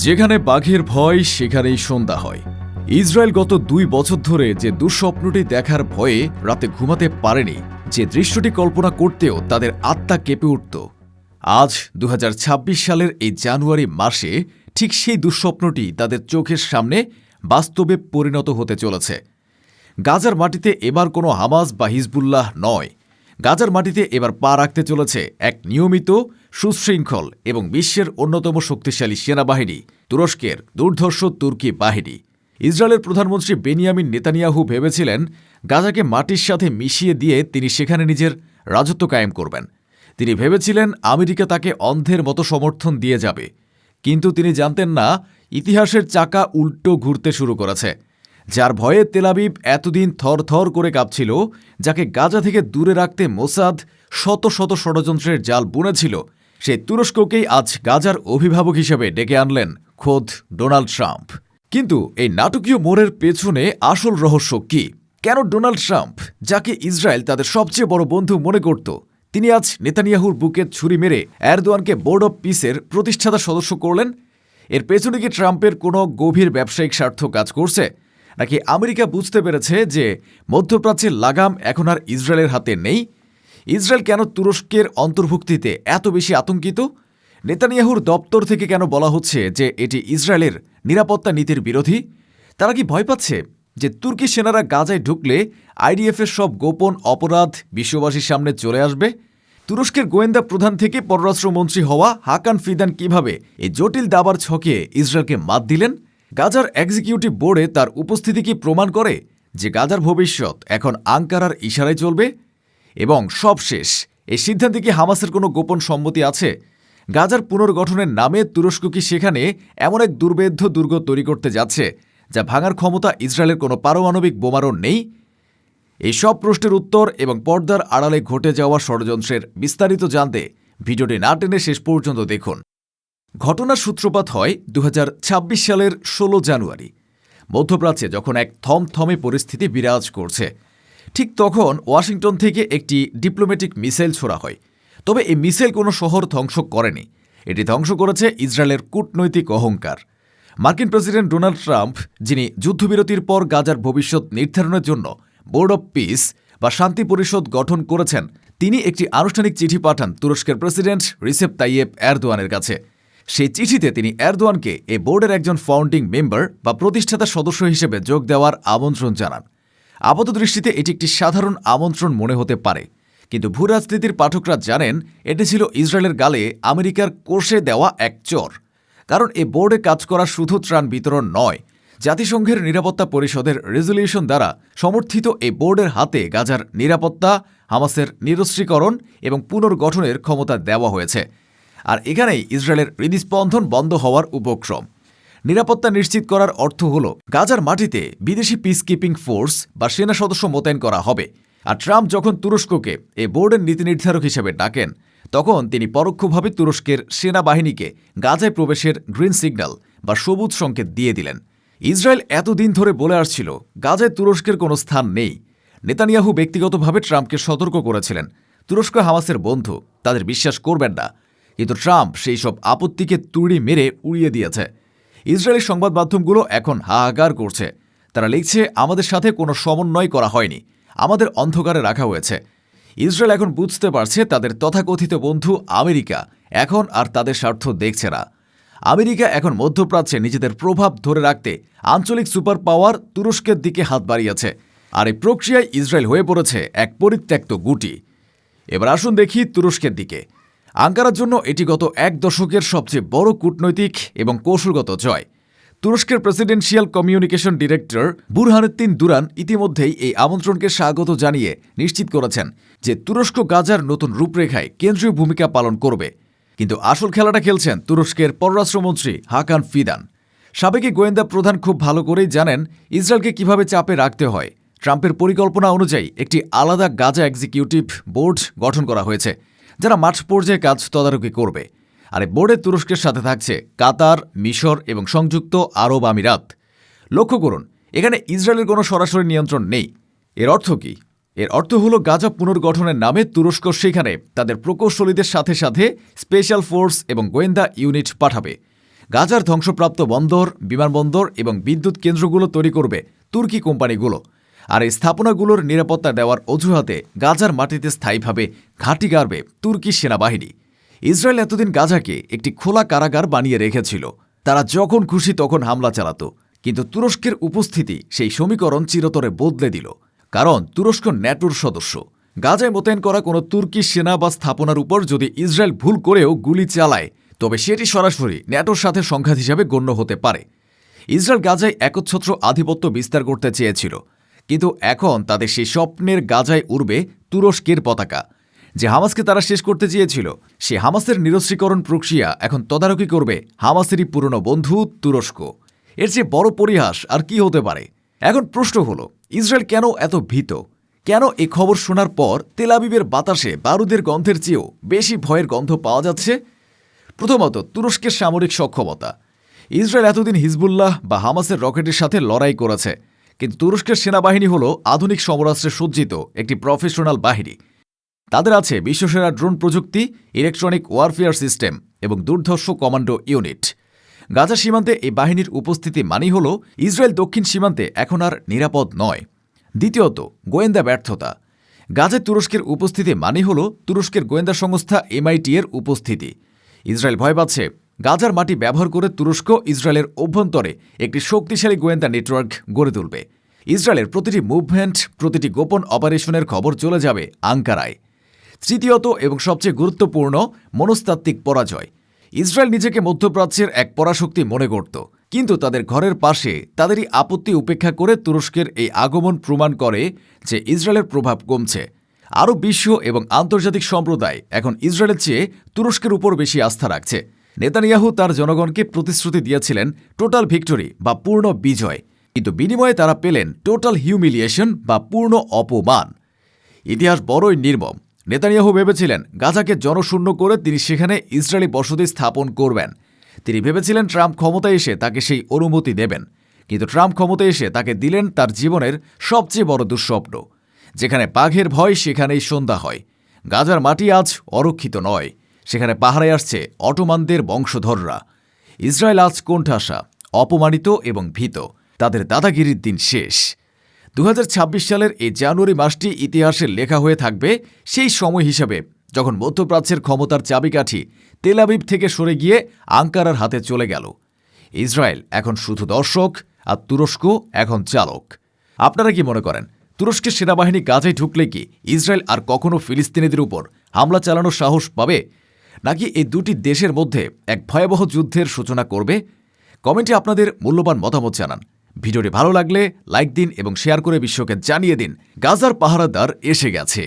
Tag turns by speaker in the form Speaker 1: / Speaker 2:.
Speaker 1: যেখানে বাঘের ভয় সেখানেই সন্ধ্যা হয়। ইসরায়েল গত ২ বছর ধরে যে দুঃস্বপ্নটি দেখার ভয়ে রাতে ঘুমাতে পারেনি, যে দৃশ্যটি কল্পনা করতেও তাদের আত্মা কেঁপে উঠত, আজ ২০২৬ সালের এই জানুয়ারি মাসে ঠিক সেই দুঃস্বপ্নটি তাদের চোখের সামনে বাস্তবে পরিণত হতে চলেছে। গাজার মাটিতে এবার কোনো হামাস বা হিজবুল্লাহ নয়, গাজার মাটিতে এবার পা রাখতে চলেছে এক নিয়মিত, সুশৃঙ্খল এবং বিশ্বের অন্যতম শক্তিশালী সেনাবাহিনী, তুরস্কের দুর্ধর্ষ তুর্কি বাহিনী। ইসরায়েলের প্রধানমন্ত্রী বেনিয়ামিন নেতানিয়াহু ভেবেছিলেন গাজাকে মাটির সাথে মিশিয়ে দিয়ে তিনি সেখানে নিজের রাজত্ব কায়েম করবেন। তিনি ভেবেছিলেন আমেরিকা তাকে অন্ধের মতো সমর্থন দিয়ে যাবে, কিন্তু তিনি জানতেন না ইতিহাসের চাকা উল্টো ঘুরতে শুরু করেছে। যার ভয়ে তেল আবিব এতদিন থরথর করে কাঁপছিল, যাকে গাজা থেকে দূরে রাখতে মোসাদ শত শত ষড়যন্ত্রের জাল বুনেছিল, সেই তুরস্ককেই আজ গাজার অভিভাবক হিসেবে ডেকে আনলেন খোদ ডোনাল্ড ট্রাম্প। কিন্তু এই নাটকীয় মোড়ের পেছনে আসল রহস্য কি? কেন ডোনাল্ড ট্রাম্প, যাকে ইসরায়েল তাদের সবচেয়ে বড় বন্ধু মনে করত, তিনি আজ নেতানিয়াহুর বুকে ছুরি মেরে এরদোয়ানকে বোর্ড অব পিসের প্রতিষ্ঠাতা সদস্য করলেন? এর পেছনে কি ট্রাম্পের কোনো গভীর ব্যবসায়িক স্বার্থ কাজ করছে, নাকি আমেরিকা বুঝতে পেরেছে যে মধ্যপ্রাচ্যের লাগাম এখন আর ইসরায়েলের হাতে নেই? ইসরায়েল কেন তুরস্কের অন্তর্ভুক্তিতে এত বেশি আতঙ্কিত? নেতানিয়াহুর দপ্তর থেকে কেন বলা হচ্ছে যে এটি ইসরায়েলের নিরাপত্তা নীতির বিরোধী? তারা কি ভয় পাচ্ছে যে তুর্কি সেনারা গাজায় ঢুকলে আইডিএফের সব গোপন অপরাধ বিশ্ববাসীর সামনে চলে আসবে? তুরস্কের গোয়েন্দা প্রধান থেকে পররাষ্ট্রমন্ত্রী হওয়া হাকান ফিদান কিভাবে এই জটিল দাবার ছকে ইসরায়েলকে মাত দিলেন? গাজার এক্সিকিউটিভ বোর্ডে তার উপস্থিতি কি প্রমাণ করে যে গাজার ভবিষ্যৎ এখন আঙ্কারার ইশারায় চলবে? এবং সবশেষ, এই সিদ্ধান্তে কি হামাসের কোনো গোপন সম্মতি আছে? গাজার পুনর্গঠনের নামে তুরস্ক কি সেখানে এমন এক দুর্ভেদ্য দুর্গ তৈরি করতে যাচ্ছে যা ভাঙার ক্ষমতা ইসরায়েলের কোনো পারমাণবিক বোমারও নেই? এই সব প্রশ্নের উত্তর এবং পর্দার আড়ালে ঘটে যাওয়া ষড়যন্ত্রের বিস্তারিত জানতে ভিডিওটি না টেনে শেষ পর্যন্ত দেখুন। ঘটনার সূত্রপাত হয় ২০২৬ সালের ১৬ জানুয়ারি। মধ্যপ্রাচ্যে যখন এক থমথমে পরিস্থিতি বিরাজ করছে, ঠিক তখন ওয়াশিংটন থেকে একটি ডিপ্লোম্যাটিক মিসাইল ছোড়া হয়। তবে এই মিসাইল কোনো শহর ধ্বংস করেনি, এটি ধ্বংস করেছে ইসরায়েলের কূটনৈতিক অহংকার। মার্কিন প্রেসিডেন্ট ডোনাল্ড ট্রাম্প, যিনি যুদ্ধবিরতির পর গাজার ভবিষ্যৎ নির্ধারণের জন্য বোর্ড অব পিস বা শান্তি পরিষদ গঠন করেছেন, তিনি একটি আনুষ্ঠানিক চিঠি পাঠান তুরস্কের প্রেসিডেন্ট রিসেপ তাইয়েপ এরদোয়ানের কাছে। সেই চিঠিতে তিনি এরদোয়ানকে এই বোর্ডের একজন ফাউন্ডিং মেম্বার বা প্রতিষ্ঠাতা সদস্য হিসেবে যোগ দেওয়ার আমন্ত্রণ জানান। আপাতদৃষ্টিতে এটি একটি সাধারণ আমন্ত্রণ মনে হতে পারে, কিন্তু ভূরাজনীতির পাঠকরা জানেন এটি ছিল ইসরায়েলের গালে আমেরিকার কষে দেওয়া এক চর। কারণ এ বোর্ডে কাজ করা শুধু ত্রাণ বিতরণ নয়, জাতিসংঘের নিরাপত্তা পরিষদের রেজলিউশন দ্বারা সমর্থিত এই বোর্ডের হাতে গাজার নিরাপত্তা, হামাসের নিরস্ত্রীকরণ এবং পুনর্গঠনের ক্ষমতা দেওয়া হয়েছে। আর এখানেই ইসরায়েলের হৃদস্পন্দন বন্ধ হওয়ার উপক্রম। নিরাপত্তা নিশ্চিত করার অর্থ হল গাজার মাটিতে বিদেশি পিসকিপিং ফোর্স বা সেনা সদস্য মোতায়েন করা হবে। আর ট্রাম্প যখন তুরস্ককে এ বোর্ডের নীতি নির্ধারক হিসেবে ডাকেন, তখন তিনি পরোক্ষভাবে তুরস্কের সেনাবাহিনীকে গাজায় প্রবেশের গ্রিন সিগন্যাল বা সবুজ সংকেত দিয়ে দিলেন। ইসরায়েল এতদিন ধরে বলে আসছিল গাজায় তুরস্কের কোনো স্থান নেই। নেতানিয়াহু ব্যক্তিগতভাবে ট্রাম্পকে সতর্ক করেছিলেন তুরস্ক হামাসের বন্ধু, তাদের বিশ্বাস করবেন না। কিন্তু ট্রাম্প সেই সব আপত্তিকে তুড়ি মেরে উড়িয়ে দিয়েছে। ইসরায়েলি সংবাদ মাধ্যমগুলো এখন হাহাকার করছে। তারা লিখছে, আমাদের সাথে কোনো সমন্বয় করা হয়নি, আমাদের অন্ধকারে রাখা হয়েছে। ইসরায়েল এখন বুঝতে পারছে তাদের তথাকথিত বন্ধু আমেরিকা এখন আর তাদের স্বার্থ দেখছে না। আমেরিকা এখন মধ্যপ্রাচ্যে নিজেদের প্রভাব ধরে রাখতে আঞ্চলিক সুপার পাওয়ার তুরস্কের দিকে হাত বাড়িয়েছে। আর এই প্রক্রিয়ায় ইসরায়েল হয়ে পড়েছে এক পরিত্যক্ত গুটি। এবার আসুন দেখি তুরস্কের দিকে। আঙ্কারার জন্য এটি গত এক দশকের সবচেয়ে বড় কূটনৈতিক এবং কৌশলগত জয়। তুরস্কের প্রেসিডেন্সিয়াল কমিউনিকেশন ডিরেক্টর বুরহানুদ্দিন দুরান ইতিমধ্যেই এই আমন্ত্রণকে স্বাগত জানিয়ে নিশ্চিত করেছেন যে তুরস্ক গাজার নতুন রূপরেখায় কেন্দ্রীয় ভূমিকা পালন করবে। কিন্তু আসল খেলাটা খেলছেন তুরস্কের পররাষ্ট্রমন্ত্রী হাকান ফিদান। সাবেক গোয়েন্দা প্রধান খুব ভালো করেই জানেন ইসরায়েলকে কিভাবে চাপে রাখতে হয়। ট্রাম্পের পরিকল্পনা অনুযায়ী একটি আলাদা গাজা এক্সিকিউটিভ বোর্ড গঠন করা হয়েছে, যারা মাঠ পর্যায়ে কাজ তদারকি করবে। আর এই বোর্ডে তুরস্কের সাথে থাকছে কাতার, মিশর এবং সংযুক্ত আরব আমিরাত। লক্ষ্য করুন, এখানে ইসরায়েলের কোনো সরাসরি নিয়ন্ত্রণ নেই। এর অর্থ কি? এর অর্থ হল গাজা পুনর্গঠনের নামে তুরস্ক সেখানে তাদের প্রকৌশলীদের সাথে সাথে স্পেশাল ফোর্স এবং গোয়েন্দা ইউনিট পাঠাবে। গাজার ধ্বংসপ্রাপ্ত বন্দর, বিমানবন্দর এবং বিদ্যুৎ কেন্দ্রগুলো তৈরি করবে তুর্কি কোম্পানিগুলো। আর এই স্থাপনাগুলোর নিরাপত্তা দেওয়ার অজুহাতে গাজার মাটিতে স্থায়ীভাবে ঘাঁটি গাড়বে তুর্কি সেনাবাহিনী। ইসরায়েল এতদিন গাজাকে একটি খোলা কারাগার বানিয়ে রেখেছিল। তারা যখন খুশি তখন হামলা চালাত। কিন্তু তুরস্কের উপস্থিতি সেই সমীকরণ চিরতরে বদলে দিল। কারণ তুরস্ক ন্যাটোর সদস্য। গাজায় মোতায়েন করা কোনো তুর্কি সেনা বা স্থাপনার উপর যদি ইসরায়েল ভুল করেও গুলি চালায়, তবে সেটি সরাসরি ন্যাটোর সাথে সংঘাত হিসাবে গণ্য হতে পারে। ইসরায়েল গাজায় একচ্ছত্র আধিপত্য বিস্তার করতে চেয়েছিল, কিন্তু এখন তাদের সেই স্বপ্নের গাজায় উড়বে তুরস্কের পতাকা। যে হামাসকে তারা শেষ করতে চেয়েছিল, সে হামাসের নিরস্ত্রীকরণ প্রক্রিয়া এখন তদারকি করবে হামাসেরই পুরনো বন্ধু তুরস্ক। এর চেয়ে বড় পরিহাস আর কি হতে পারে? এখন প্রশ্ন হলো, ইসরায়েল কেন এত ভীত? কেন এই খবর শোনার পর তেল আবিবের বাতাসে বারুদের গন্ধের চেয়েও বেশি ভয়ের গন্ধ পাওয়া যাচ্ছে? প্রথমত, তুরস্কের সামরিক সক্ষমতা। ইসরায়েল এতদিন হিজবুল্লাহ বা হামাসের রকেটের সাথে লড়াই করেছে, কিন্তু তুরস্কের সেনাবাহিনী হল আধুনিক সমরাস্ত্রে সজ্জিত একটি প্রফেশনাল বাহিনী। তাদের আছে বিশ্বসেরা ড্রোন প্রযুক্তি, ইলেকট্রনিক ওয়ারফেয়ার সিস্টেম এবং দুর্ধর্ষ কমান্ডো ইউনিট। গাজা সীমান্তে এই বাহিনীর উপস্থিতি মানেই হল ইসরায়েল দক্ষিণ সীমান্তে এখন আর নিরাপদ নয়। দ্বিতীয়ত, গোয়েন্দা ব্যর্থতা। গাজায় তুরস্কের উপস্থিতি মানে হল তুরস্কের গোয়েন্দা সংস্থা MIT এর উপস্থিতি। ইসরায়েল ভয় পাচ্ছে গাজার মাটি ব্যবহার করে তুরস্ক ইসরায়েলের অভ্যন্তরে একটি শক্তিশালী গোয়েন্দা নেটওয়ার্ক গড়ে তুলবে। ইসরায়েলের প্রতিটি মুভমেন্ট, প্রতিটি গোপন অপারেশনের খবর চলে যাবে আঙ্কারায়। তৃতীয়ত এবং সবচেয়ে গুরুত্বপূর্ণ, মনস্তাত্ত্বিক পরাজয়। ইসরায়েল নিজেকে মধ্যপ্রাচ্যের এক পরাশক্তি মনে করত, কিন্তু তাদের ঘরের পাশে তাদেরই আপত্তি উপেক্ষা করে তুরস্কের এই আগমন প্রমাণ করে যে ইসরায়েলের প্রভাব কমছে। আরও বিশ্ব এবং আন্তর্জাতিক সম্প্রদায় এখন ইসরায়েলের চেয়ে তুরস্কের উপর বেশি আস্থা রাখছে। নেতানিয়াহু তার জনগণকে প্রতিশ্রুতি দিয়েছিলেন টোটাল ভিক্টরি বা পূর্ণ বিজয়, কিন্তু বিনিময়ে তারা পেলেন টোটাল হিউমিলিয়েশন বা পূর্ণ অপমান। ইতিহাস বড়ই নির্মম। নেতানিয়াহু ভেবেছিলেন গাজাকে জনশূন্য করে তিনি সেখানে ইসরায়েলি বসতি স্থাপন করবেন। তিনি ভেবেছিলেন ট্রাম্প ক্ষমতায় এসে তাকে সেই অনুমতি দেবেন, কিন্তু ট্রাম্প ক্ষমতায় এসে তাকে দিলেন তার জীবনের সবচেয়ে বড় দুঃস্বপ্ন। যেখানে বাঘের ভয় সেখানেই সন্ধ্যা হয়। গাজার মাটি আজ অরক্ষিত নয়, সেখানে পাহারায় আসছে অটোমানদের বংশধররা। ইসরায়েল আজ কোণঠাসা, অপমানিত এবং ভীত। তাদের দাদাগিরির দিন শেষ। 2026 সালের এই জানুয়ারি মাসটি ইতিহাসে লেখা হয়ে থাকবে সেই সময় হিসাবে যখন মধ্যপ্রাচ্যের ক্ষমতার চাবিকাঠি তেল আবিব থেকে সরে গিয়ে আঙ্কারার হাতে চলে গেল। ইসরায়েল এখন শুধু দর্শক আর তুরস্ক এখন চালক। আপনারা কি মনে করেন, তুরস্কের সেনাবাহিনী গাজায় ঢুকলে কি ইসরায়েল আর কখনো ফিলিস্তিনিদের উপর হামলা চালানোর সাহস পাবে, নাকি এই দুটি দেশের মধ্যে এক ভয়াবহ যুদ্ধের সূচনা করবে? কমেন্টে আপনাদের মূল্যবান মতামত জানান। ভিডিওটি ভালো লাগলে লাইক দিন এবং শেয়ার করে বিশ্বকে জানিয়ে দিন গাজার পাহারাদার এসে গেছে।